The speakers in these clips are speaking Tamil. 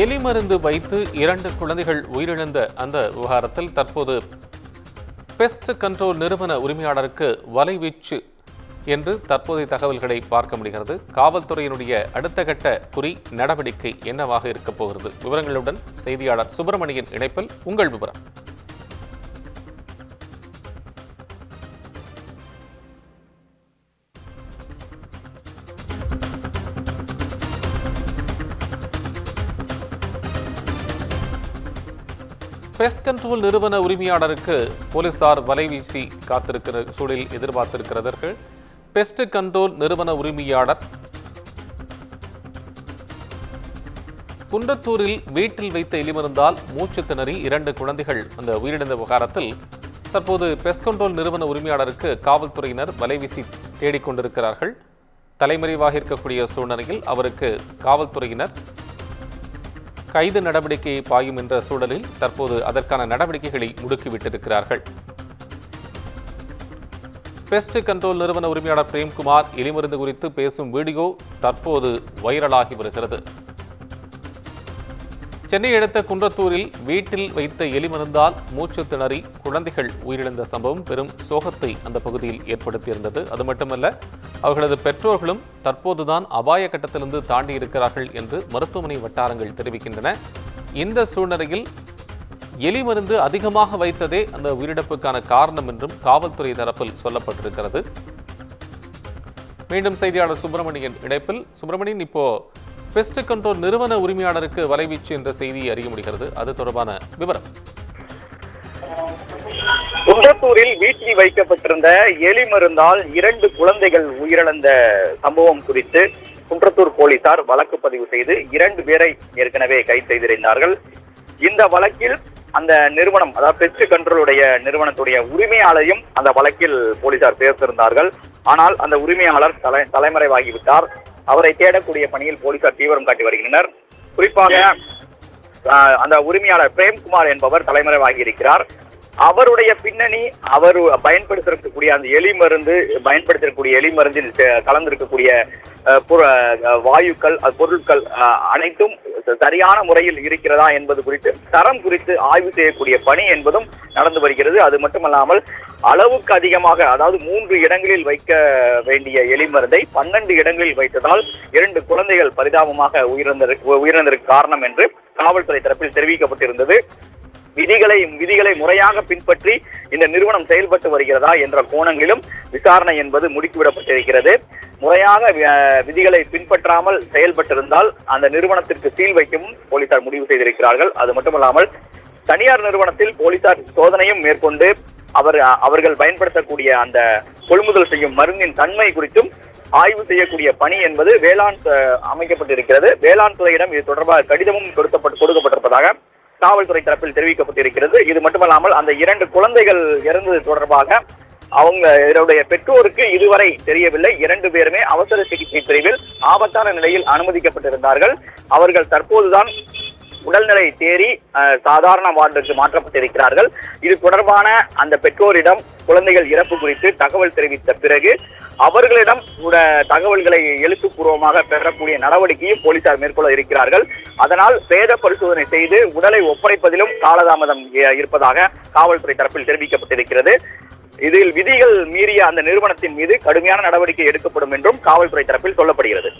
எலி மருந்து வைத்து 2 குழந்தைகள் உயிரிழந்த அந்த விவகாரத்தில் தற்போது பெஸ்ட் கண்ட்ரோல் நிறுவன உரிமையாளருக்கு வலைவீச்சு என்று தற்போதைய தகவல்களை பார்க்க முடிகிறது. காவல்துறையினுடைய அடுத்த கட்ட குறி நடவடிக்கை என்னவாக இருக்கப் போகிறது? விவரங்களுடன் செய்தியாளர் சுப்பிரமணியன் இணைப்பில். உங்கள் விவரம். பெஸ்ட் கண்ட்ரோல் நிறுவன உரிமையாளருக்கு போலீசார் வலைவீசி காத்திருக்கிற சூழலில் எதிர்பார்த்திருக்கிறார்கள். பெஸ்ட் கண்ட்ரோல் நிறுவன உரிமையாளர் குன்றத்தூரில் வீட்டில் வைத்த எலிமருந்தால் மூச்சு திணறி 2 குழந்தைகள் அந்த உயிரிழந்த விவகாரத்தில் தற்போது பெஸ்ட் கண்ட்ரோல் நிறுவன உரிமையாளருக்கு காவல்துறையினர் வலைவீசி தேடிக்கொண்டிருக்கிறார்கள். தலைமறைவாக இருக்கக்கூடிய சூழ்நிலையில் அவருக்கு காவல்துறையினர் கைது நடவடிக்கையை பாயும் என்ற சூழலில் தற்போது அதற்கான நடவடிக்கைகளை முடுக்கிவிட்டிருக்கிறார்கள். பெஸ்ட் கண்ட்ரோல் நிறுவன உரிமையாளர் பிரேம்குமார் எலிமருந்து குறித்து பேசும் வீடியோ தற்போது வைரலாகி வருகிறது. சென்னை அடுத்த குன்றத்தூரில் வீட்டில் வைத்த எலிமருந்தால் மூச்சு திணறி குழந்தைகள் உயிரிழந்த சம்பவம் பெரும் சோகத்தை அந்த பகுதியில் ஏற்படுத்தியிருந்தது. அது மட்டுமல்ல, அவர்களது பெற்றோர்களும் தற்போதுதான் அபாய கட்டத்திலிருந்து தாண்டி இருக்கிறார்கள் என்று மருத்துவமனை வட்டாரங்கள் தெரிவிக்கின்றன. இந்த சூழ்நிலையில் எலிமருந்து அதிகமாக வைத்ததே அந்த உயிரிழப்புக்கான காரணம் என்றும் காவல்துறை தரப்பில் சொல்லப்பட்டிருக்கிறது. மீண்டும் செய்தியாளர் சுப்பிரமணியன் இணைப்பில். சுப்பிரமணியன், இப்போ பெஸ்ட் கண்ட்ரோல் நிறுவன உரிமையாளருக்கு வலைவீச்சு என்ற செய்தியை அறிய முடிகிறது. அது தொடர்பான விவரம். குன்றத்தூரில் வீட்டில் வைக்கப்பட்டிருந்த எலி மருந்தால் 2 குழந்தைகள் உயிரிழந்த சம்பவம் குறித்து குன்றத்தூர் போலீசார் வழக்கு பதிவு செய்து 2 பேரை ஏற்கனவே கைது செய்திருந்தார்கள். இந்த வழக்கில் அந்த நிறுவனம், அதாவது பெஸ்ட் கண்ட்ரோலுடைய நிறுவனத்துடைய உரிமையாளரையும் அந்த வழக்கில் போலீசார் சேர்த்திருந்தார்கள். ஆனால் அந்த உரிமையாளர் தலைமறைவாகிவிட்டார். அவரை தேடக்கூடிய பணியில் போலீசார் தீவிரம் காட்டி வருகின்றனர். குறிப்பாக அந்த உரிமையாளர் பிரேம்குமார் என்பவர் தலைமறைவாகி இருக்கிறார். அவருடைய பின்னணி, அவர் பயன்படுத்திருக்கக்கூடிய அந்த பயன்படுத்திருக்கக்கூடிய எலி மருந்தில் கலந்திருக்கக்கூடிய வாயுக்கள், பொருட்கள் அனைத்தும் சரியான முறையில் இருக்கிறதா என்பது குறித்து, தரம் குறித்து ஆய்வு செய்யக்கூடிய பணி என்பதும் நடந்து வருகிறது. அது மட்டுமல்லாமல் அளவுக்கு அதிகமாக, அதாவது 3 இடங்களில் வைக்க வேண்டிய எலி மருந்தை 12 இடங்களில் வைத்ததால் 2 குழந்தைகள் பரிதாபமாக உயிரிழந்ததற்கு காரணம் என்று காவல்துறை தரப்பில் தெரிவிக்கப்பட்டிருந்தது. விதிகளை முறையாக பின்பற்றி இந்த நிறுவனம் செயல்பட்டு வருகிறதா என்ற கோணங்களிலும் விசாரணை என்பது முடுக்கிவிடப்பட்டிருக்கிறது. முறையாக விதிகளை பின்பற்றாமல் செயல்பட்டிருந்தால் அந்த நிறுவனத்திற்கு சீல் வைக்கவும் போலீசார் முடிவு செய்திருக்கிறார்கள். அது மட்டுமல்லாமல் தனியார் நிறுவனத்தில் போலீசார் சோதனையும் மேற்கொண்டு அவர்கள் பயன்படுத்தக்கூடிய அந்த கொள்முதல் செய்யும் மருந்தின் தன்மை குறித்தும் ஆய்வு செய்யக்கூடிய பணி என்பது வேளாண் அமைக்கப்பட்டிருக்கிறது. வேளாண் துறையிடம் இது தொடர்பாக கடிதமும் கொடுக்கப்பட்டிருப்பதாக காவல்துறை தரப்பில் தெரிவிக்கப்பட்டிருக்கிறது. இது மட்டுமல்லாமல் அந்த 2 குழந்தைகள் இறந்தது தொடர்பாக அவங்களுடைய பெற்றோருக்கு இதுவரை தெரியவில்லை. 2 பேருமே அவசர சிகிச்சை பிரிவில் ஆபத்தான நிலையில் அனுமதிக்கப்பட்டிருந்தார்கள். அவர்கள் தற்போதுதான் உடல்நிலை தேறி சாதாரண வார்டுக்கு மாற்றப்பட்டிருக்கிறார்கள். இது தொடர்பான அந்த பெற்றோரிடம் குழந்தைகள் இறப்பு குறித்து தகவல் தெரிவித்த பிறகு அவர்களிடம் தகவல்களை எழுத்துப்பூர்வமாக பெறக்கூடிய நடவடிக்கையும் போலீசார் மேற்கொள்ள இருக்கிறார்கள். அதனால் பிரேத பரிசோதனை செய்து உடலை ஒப்படைப்பதிலும் காலதாமதம் இருப்பதாக காவல்துறை தரப்பில் தெரிவிக்கப்பட்டிருக்கிறது. இதில் விதிகள் மீறிய அந்த நிறுவனத்தின் மீது கடுமையான நடவடிக்கை எடுக்கப்படும் என்றும் காவல்துறை தரப்பில் சொல்லப்படுகிறது.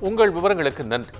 உங்கள் விவரங்களுக்கு நன்றி.